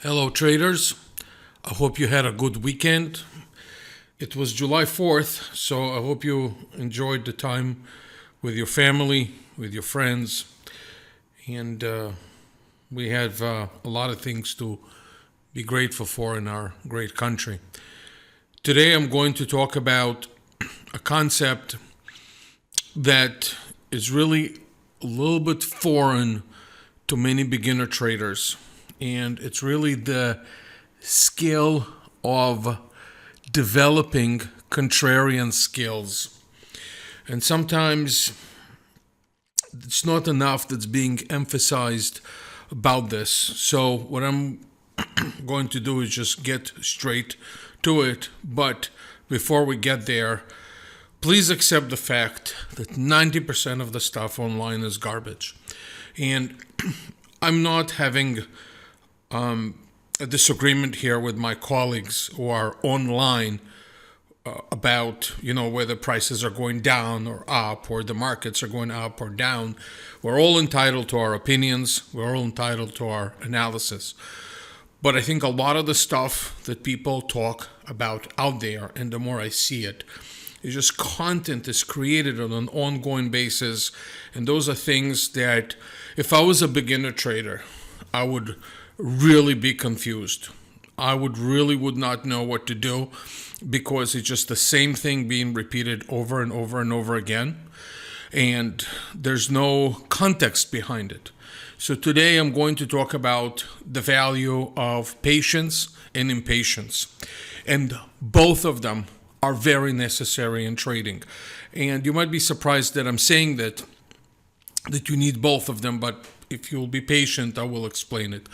Hello, traders. I hope you had a good weekend. It was July 4th, so I hope you enjoyed the time with your family, with your friends, and we have a lot of things to be grateful for in our great country. Today, I'm going to talk about a concept that is really a little bit foreign to many beginner traders, and it's really the skill of developing contrarian skills. And sometimes it's not enough that's being emphasized about this. So, what I'm going to do is just get straight to it. But before we get there, please accept the fact that 90% of the stuff online is garbage. And I'm not having a disagreement here with my colleagues who are online about whether prices are going down or up, or the markets are going up or down. We're all entitled to our opinions. We're all entitled to our analysis. But I think a lot of the stuff that people talk about out there, and the more I see it, is just content is created on an ongoing basis. And those are things that if I was a beginner trader, I would really be confused. I would not know what to do, because it's just the same thing being repeated over and over and over again, and there's no context behind it. So today I'm going to talk about the value of patience and impatience, and both of them are very necessary in trading. And you might be surprised that I'm saying that you need both of them, but if you'll be patient, I will explain it.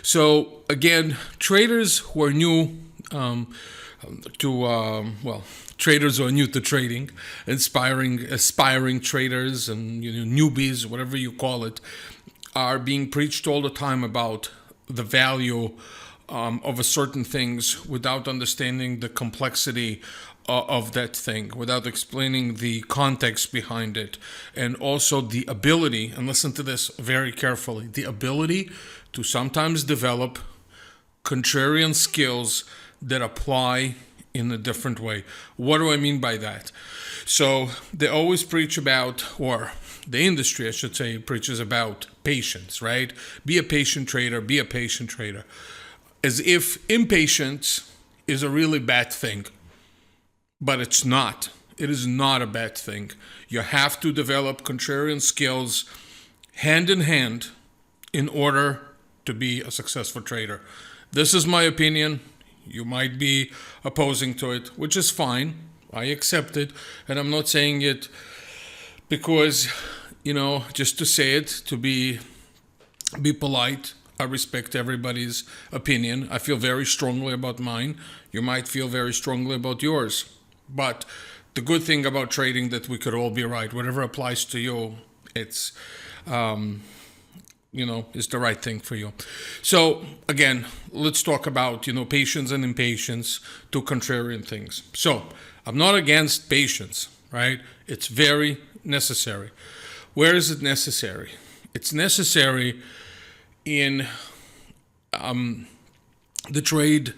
So again, traders who are new traders who are new to trading, aspiring traders, and newbies, whatever you call it, are being preached all the time about the value of a certain things without understanding the complexity of that thing, without explaining the context behind it, and also the ability, and listen to this very carefully, the ability to sometimes develop contrarian skills that apply in a different way. What do I mean by that? So they always preach about, or the industry, I should say, preaches about patience, right? Be a patient trader, be a patient trader. As if impatience is a really bad thing. But it's not. It is not a bad thing. You have to develop contrarian skills hand in hand in order to be a successful trader. This is my opinion. You might be opposing to it, which is fine. I accept it. And I'm not saying it because, just to say it, to be polite. I respect everybody's opinion. I feel very strongly about mine. You might feel very strongly about yours. But the good thing about trading that we could all be right. Whatever applies to you, it's, is the right thing for you. So again, let's talk about, patience and impatience, two contrarian things. So I'm not against patience, right? It's very necessary. Where is it necessary? It's necessary in the trade.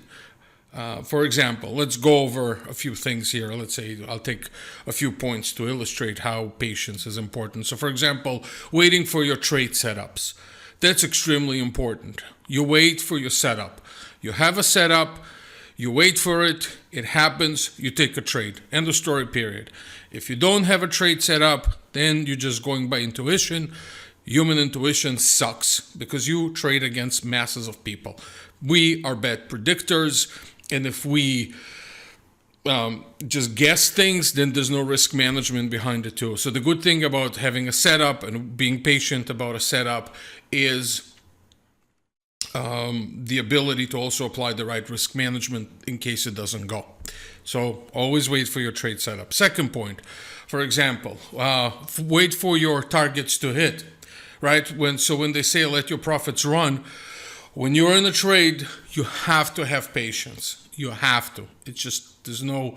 For example, let's go over a few things here. Let's say I'll take a few points to illustrate how patience is important. So, for example, waiting for your trade setups. That's extremely important. You wait for your setup. You have a setup, you wait for it, it happens, you take a trade. End of story, period. If you don't have a trade set up, then you're just going by intuition. Human intuition sucks because you trade against masses of people. We are bad predictors. And if we just guess things, then there's no risk management behind it too. So the good thing about having a setup and being patient about a setup is the ability to also apply the right risk management in case it doesn't go. So always wait for your trade setup. Second point, for example, wait for your targets to hit, right? When they say let your profits run, when you're in a trade, you have to have patience. You have to. It's just, there's no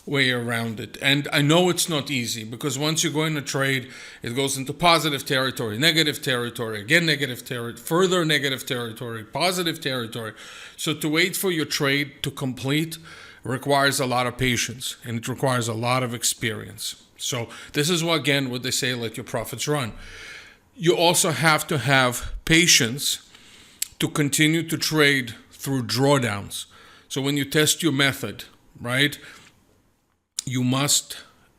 way around it. And I know it's not easy because once you go in a trade, it goes into positive territory, negative territory, again negative territory, further negative territory, positive territory. So to wait for your trade to complete requires a lot of patience, and it requires a lot of experience. So this is what, again, what they say, let your profits run. You also have to have patience to continue to trade through drawdowns. So when you test your method, right, you must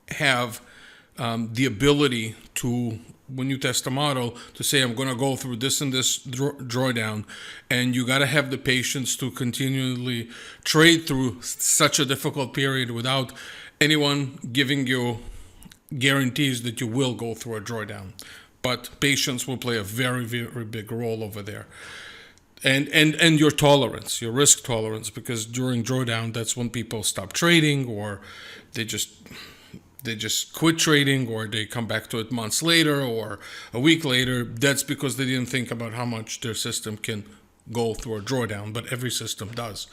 have the ability to, when you test a model, to say, I'm going to go through this and this drawdown. And you got to have the patience to continually trade through such a difficult period without anyone giving you guarantees that you will go through a drawdown. But patience will play a very, very big role over there. And your tolerance, your risk tolerance, because during drawdown, that's when people stop trading, or they just quit trading, or they come back to it months later or a week later. That's because they didn't think about how much their system can go through a drawdown, but every system does.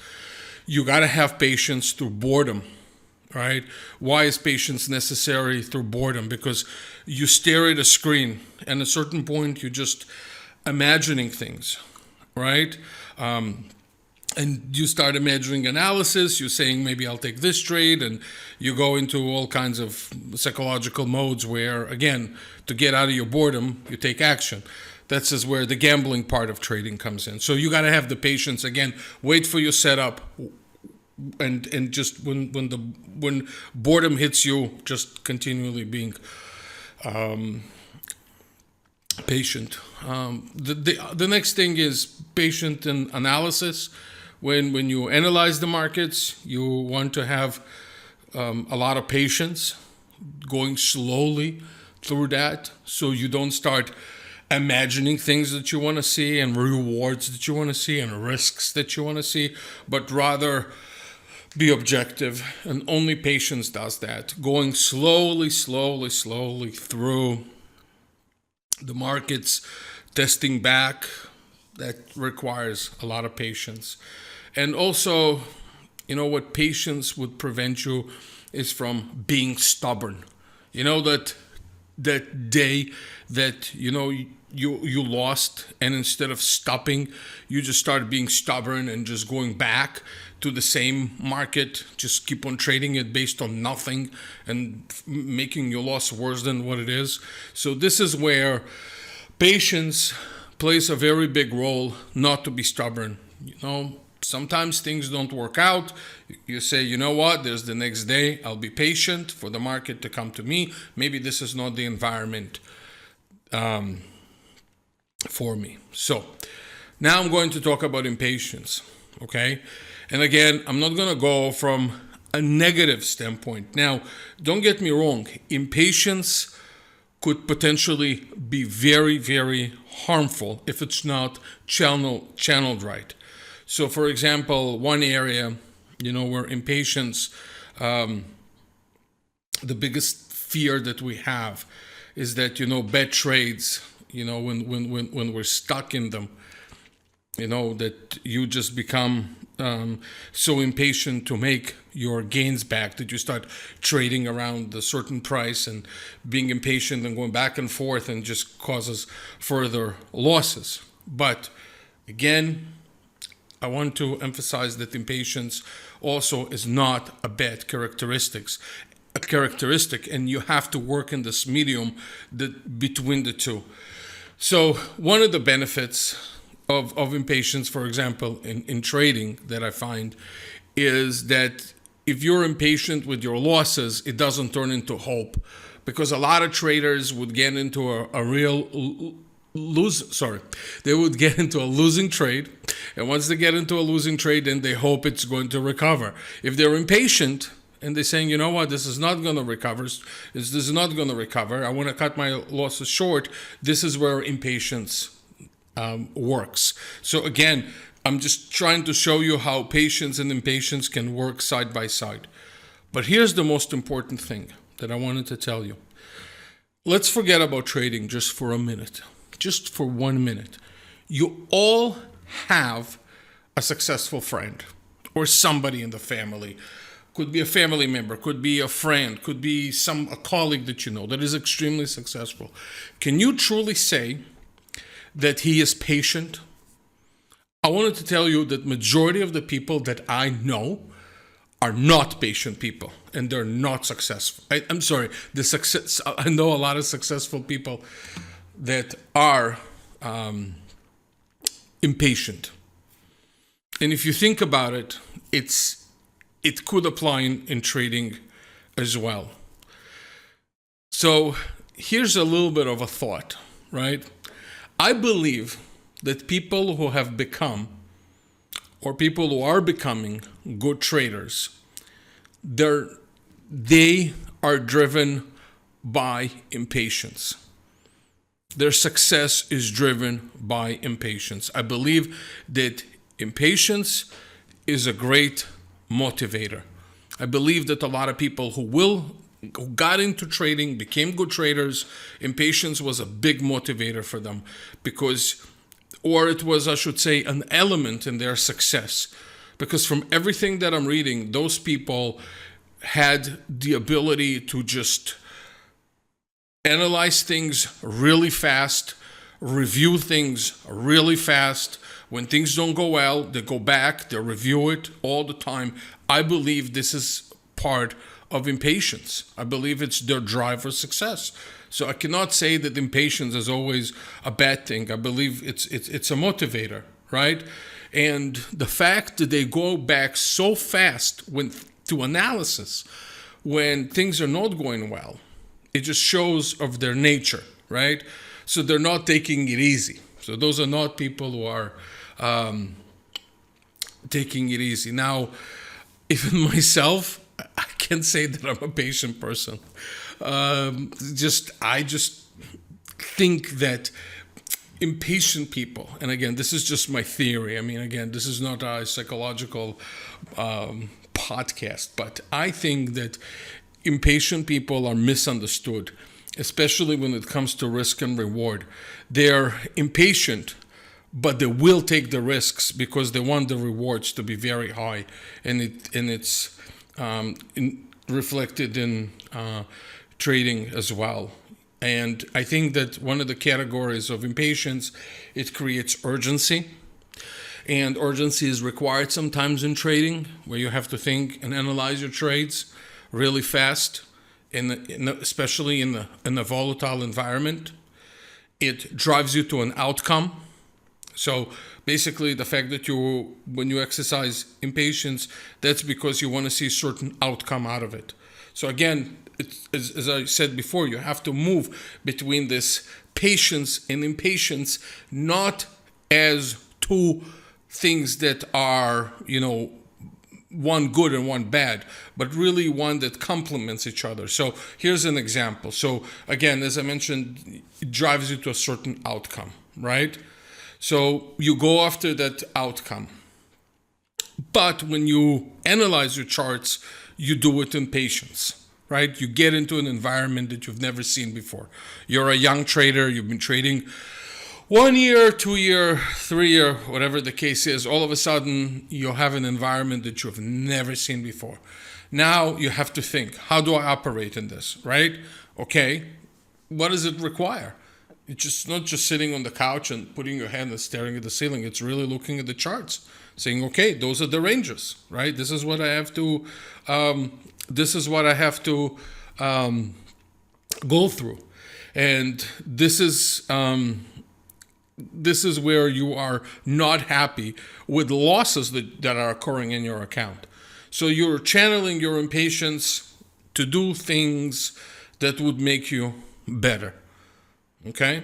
You got to have patience through boredom, right? Why is patience necessary through boredom? Because you stare at a screen, and at a certain point, you're just imagining things, right? And you start imagining analysis. You're saying, maybe I'll take this trade, and you go into all kinds of psychological modes where, again, to get out of your boredom, you take action. That's just where the gambling part of trading comes in. So you got to have the patience. Again, wait for your setup, and just when boredom hits you, just continually being patient. The next thing is patient in analysis. When you analyze the markets, you want to have a lot of patience, going slowly through that, so you don't start imagining things that you want to see and rewards that you want to see and risks that you want to see, but rather be objective. And only patience does that. Going slowly through the markets, testing back, that requires a lot of patience. And also, what patience would prevent you is from being stubborn. That day that, you lost, and instead of stopping, you just started being stubborn and just going back to the same market, just keep on trading it based on nothing and making your loss worse than what it is. So this is where patience plays a very big role, not to be stubborn. Sometimes things don't work out. You say, you know what, there's the next day. I'll be patient for the market to come to me. Maybe this is not the environment for me. So now I'm going to talk about impatience, okay? And again, I'm not going to go from a negative standpoint. Now, don't get me wrong. Impatience could potentially be very, very harmful if it's not channeled right. So, for example, one area, where impatience, the biggest fear that we have is that, bad trades, when we're stuck in them, that you just become so impatient to make your gains back that you start trading around a certain price and being impatient and going back and forth, and just causes further losses. But again, I want to emphasize that impatience also is not a bad characteristic, and you have to work in this medium between the two. So one of the benefits of impatience, for example, in trading, that I find is that if you're impatient with your losses, it doesn't turn into hope, because a lot of traders would get into they would get into a losing trade, and once they get into a losing trade, then they hope it's going to recover. If they're impatient and they're saying, you know what, this is not going to recover, I want to cut my losses short, this is where impatience works. So again, I'm just trying to show you how patience and impatience can work side by side. But here's the most important thing that I wanted to tell you. Let's forget about trading just for a minute. Just for 1 minute. You all have a successful friend or somebody in the family, could be a family member, could be a friend, could be a colleague that you know that is extremely successful. Can you truly say that he is patient? I wanted to tell you that majority of the people that I know are not patient people, and they're not successful. I'm sorry, I know a lot of successful people that are impatient. And if you think about it, it could apply in trading as well. So here's a little bit of a thought, right? I believe that people who have become, or people who are becoming good traders, they are driven by impatience. Their success is driven by impatience. I believe that impatience is a great motivator. I believe that a lot of people who got into trading, became good traders, impatience was a big motivator for them or it was, I should say, an element in their success. Because from everything that I'm reading, those people had the ability to just analyze things really fast, review things really fast. When things don't go well, they go back, they review it all the time. I believe this is part of impatience. I believe it's their drive for success. So I cannot say that impatience is always a bad thing. I believe it's a motivator, right? And the fact that they go back so fast to analysis when things are not going well, it just shows of their nature, right? So they're not taking it easy. So those are not people who are taking it easy. Now, even myself, I can't say that I'm a patient person. I just think that impatient people, and again, this is just my theory. I mean, again, this is not a psychological podcast, but I think that impatient people are misunderstood, especially when it comes to risk and reward. They're impatient, but they will take the risks because they want the rewards to be very high, and it's reflected in trading as well. And I think that one of the categories of impatience, it creates urgency. And urgency is required sometimes in trading, where you have to think and analyze your trades really fast, especially in a volatile environment. It drives you to an outcome. So basically, the fact that when you exercise impatience, that's because you want to see a certain outcome out of it. So again, as I said before, you have to move between this patience and impatience, not as two things that are, one good and one bad, but really one that complements each other. So here's an example. So again, as I mentioned, it drives you to a certain outcome, right? So you go after that outcome. But when you analyze your charts, you do it in patience, right? You get into an environment that you've never seen before. You're a young trader. You've been trading 1 year, 2 year, 3 year, whatever the case is. All of a sudden, you have an environment that you've never seen before. Now you have to think, how do I operate in this, right? Okay, what does it require? It's just not just sitting on the couch and putting your hand and staring at the ceiling. It's really looking at the charts, saying, okay, those are the ranges, right? This is what I have to. Go through, and this is where you are not happy with losses that are occurring in your account. So you're channeling your impatience to do things that would make you better. Okay?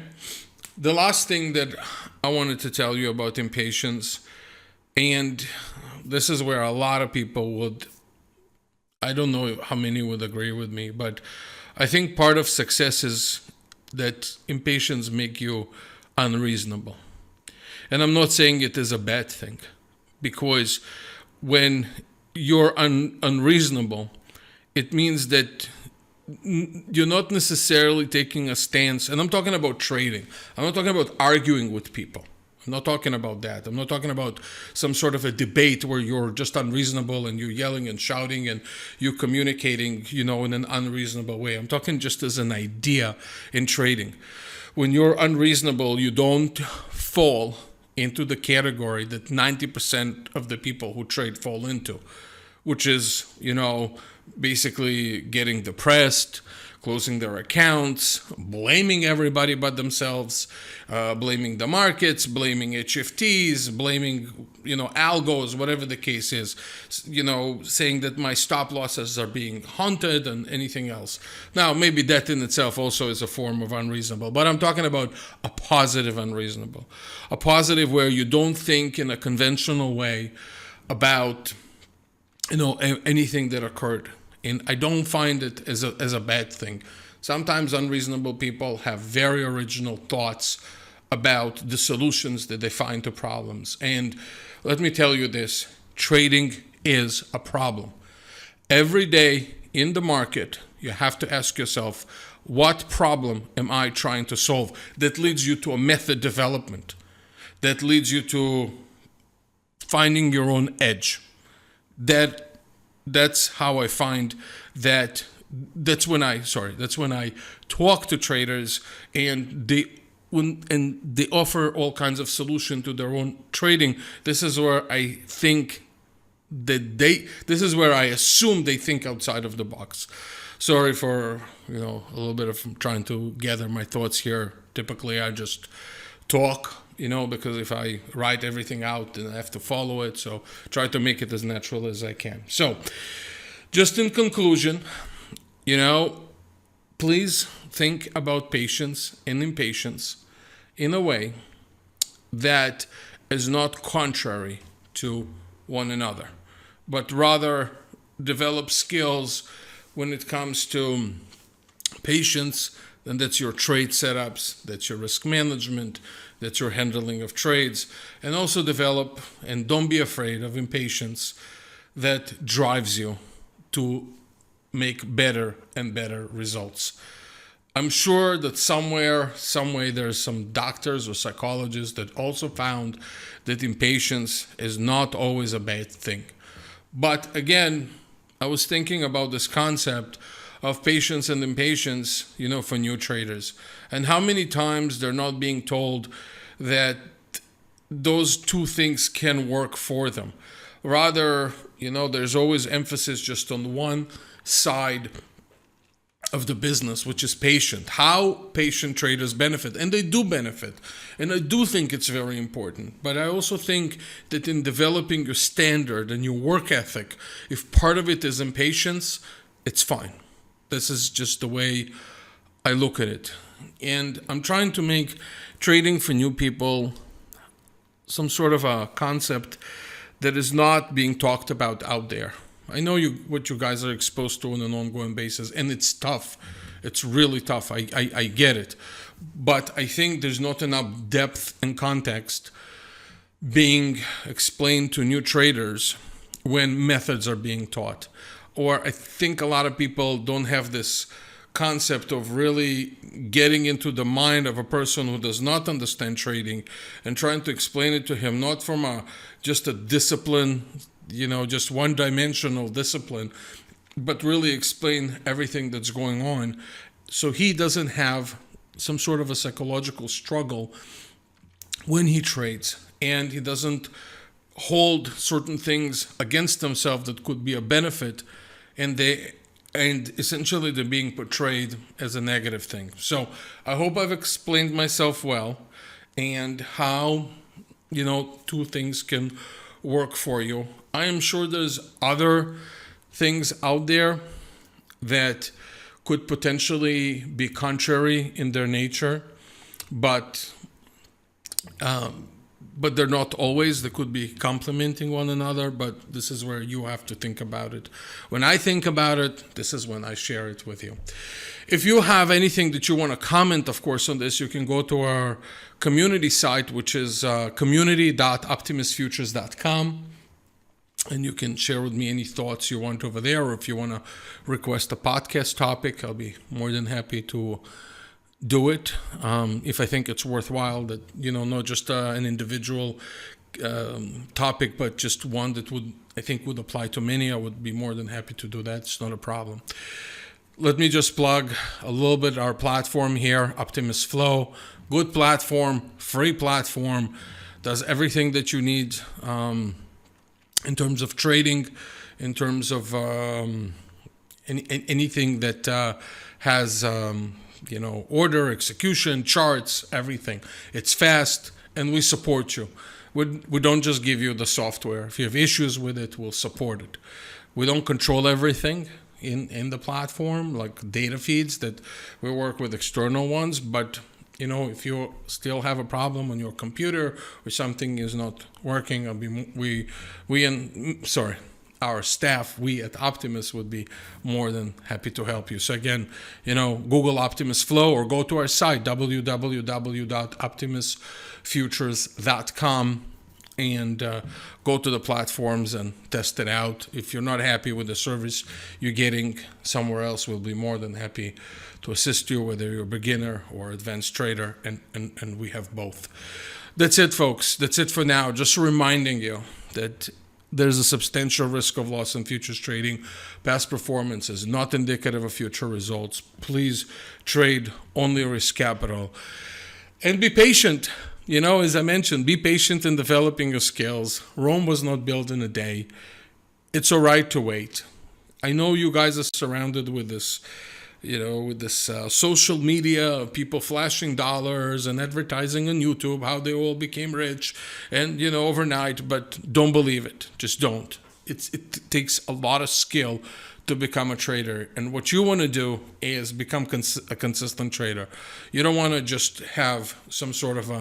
The last thing that I wanted to tell you about impatience, and this is where a lot of people I don't know how many would agree with me, but I think part of success is that impatience make you unreasonable. And I'm not saying it is a bad thing, because when you're unreasonable, it means that you're not necessarily taking a stance. And I'm talking about trading. I'm not talking about arguing with people, I'm not talking about that. I'm not talking about some sort of a debate where you're just unreasonable and you're yelling and shouting and you're communicating, in an unreasonable way. I'm talking just as an idea in trading. When you're unreasonable, you don't fall into the category that 90% of the people who trade fall into, which is, basically getting depressed, closing their accounts, blaming everybody but themselves, blaming the markets, blaming HFTs, blaming, algos, whatever the case is, saying that my stop losses are being haunted and anything else. Now, maybe that in itself also is a form of unreasonable, but I'm talking about a positive unreasonable, a positive where you don't think in a conventional way about, anything that occurred. And I don't find it as a bad thing. Sometimes unreasonable people have very original thoughts about the solutions that they find to problems. And let me tell you this, trading is a problem. Every day in the market, you have to ask yourself, what problem am I trying to solve? That leads you to a method development. That leads you to finding your own edge. That's how I find that. That's when I talk to traders and they offer all kinds of solution to their own trading. This is where I think this is where I assume they think outside of the box. Sorry for a little bit of trying to gather my thoughts here. Typically I just talk, because if I write everything out, then I have to follow it. So try to make it as natural as I can. So just in conclusion, please think about patience and impatience in a way that is not contrary to one another, but rather develop skills when it comes to patience. And that's your trade setups, that's your risk management, that's your handling of trades, and also develop, and don't be afraid of impatience that drives you to make better and better results. I'm sure that somewhere, some way, there's some doctors or psychologists that also found that impatience is not always a bad thing. But again, I was thinking about this concept of patience and impatience, for new traders. And how many times they're not being told that those two things can work for them. Rather, there's always emphasis just on one side of the business, which is patient. How patient traders benefit, and they do benefit. And I do think it's very important. But I also think that in developing your standard and your work ethic, if part of it is impatience, it's fine. This is just the way I look at it. And I'm trying to make trading for new people some sort of a concept that is not being talked about out there. I know what you guys are exposed to on an ongoing basis, and it's tough. It's really tough. I get it. But I think there's not enough depth and context being explained to new traders when methods are being taught. Or I think a lot of people don't have this concept of really getting into the mind of a person who does not understand trading and trying to explain it to him, not from just a discipline, just one-dimensional discipline, but really explain everything that's going on so he doesn't have some sort of a psychological struggle when he trades, and he doesn't hold certain things against himself that could be a benefit, and essentially they're being portrayed as a negative thing. So I hope I've explained myself well and how, two things can work for you. I am sure there's other things out there that could potentially be contrary in their nature, but they're not always. They could be complementing one another, but this is where you have to think about it. When I think about it, this is when I share it with you. If you have anything that you want to comment, of course, on this, you can go to our community site, which is community.optimusfutures.com. And you can share with me any thoughts you want over there, or if you want to request a podcast topic, I'll be more than happy to do it if I think it's worthwhile. That not just an individual topic, but just one that I think would apply to many. I would be more than happy to do that. It's not a problem. Let me just plug a little bit our platform here, Optimus Flow. Good platform, free platform, does everything that you need in terms of trading, in terms of anything that has order, execution, charts, everything. It's fast, and we support you. We don't just give you the software. If you have issues with it, we'll support it. We don't control everything in the platform, like data feeds that we work with external ones, but if you still have a problem on your computer or something is not working, our staff, we at Optimus would be more than happy to help you. So again, Google Optimus Flow or go to our site, www.optimusfutures.com, and go to the platforms and test it out. If you're not happy with the service you're getting somewhere else, we'll be more than happy to assist you, whether you're a beginner or advanced trader, and we have both. That's it, folks. That's it for now. Just reminding you that there's a substantial risk of loss in futures trading. Past performance is not indicative of future results. Please trade only risk capital. And be patient. As I mentioned, be patient in developing your skills. Rome was not built in a day. It's all right to wait. I know you guys are surrounded with this, social media of people flashing dollars and advertising on YouTube, how they all became rich and, overnight, but don't believe it. Just don't. It takes a lot of skill to become a trader. And what you want to do is become a consistent trader. You don't want to just have some sort of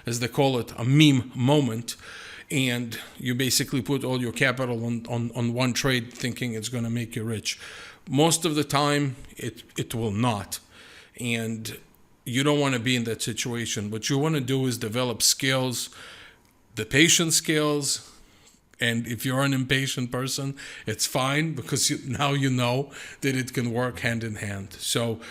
as they call it, a meme moment, and you basically put all your capital on one trade thinking it's going to make you rich. Most of the time, it will not. And you don't want to be in that situation. What you want to do is develop skills, the patience skills. And if you're an impatient person, it's fine, because now you know that it can work hand in hand. So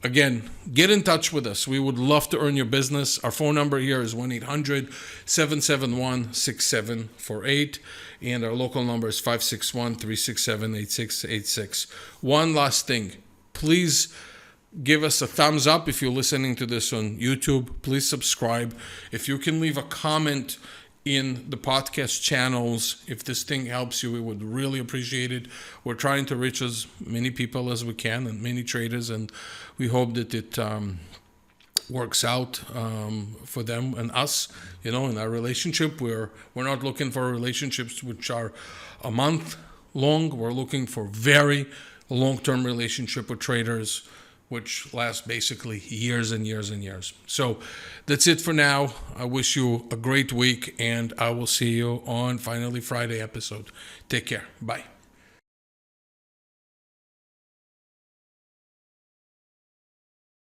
again, get in touch with us. We would love to earn your business. Our phone number here is 1-800-771-6748. And our local number is 561-367-8686. One last thing. Please give us a thumbs up if you're listening to this on YouTube. Please subscribe. If you can leave a comment in the podcast channels, if this thing helps you, we would really appreciate it. We're trying to reach as many people as we can and many traders, and we hope that it works out for them and us. In our relationship, we're not looking for relationships which are a month long. We're looking for very long-term relationship with traders, which lasts basically years and years and years. So that's it for now. I wish you a great week, and I will see you on Finally Friday episode. Take care. Bye.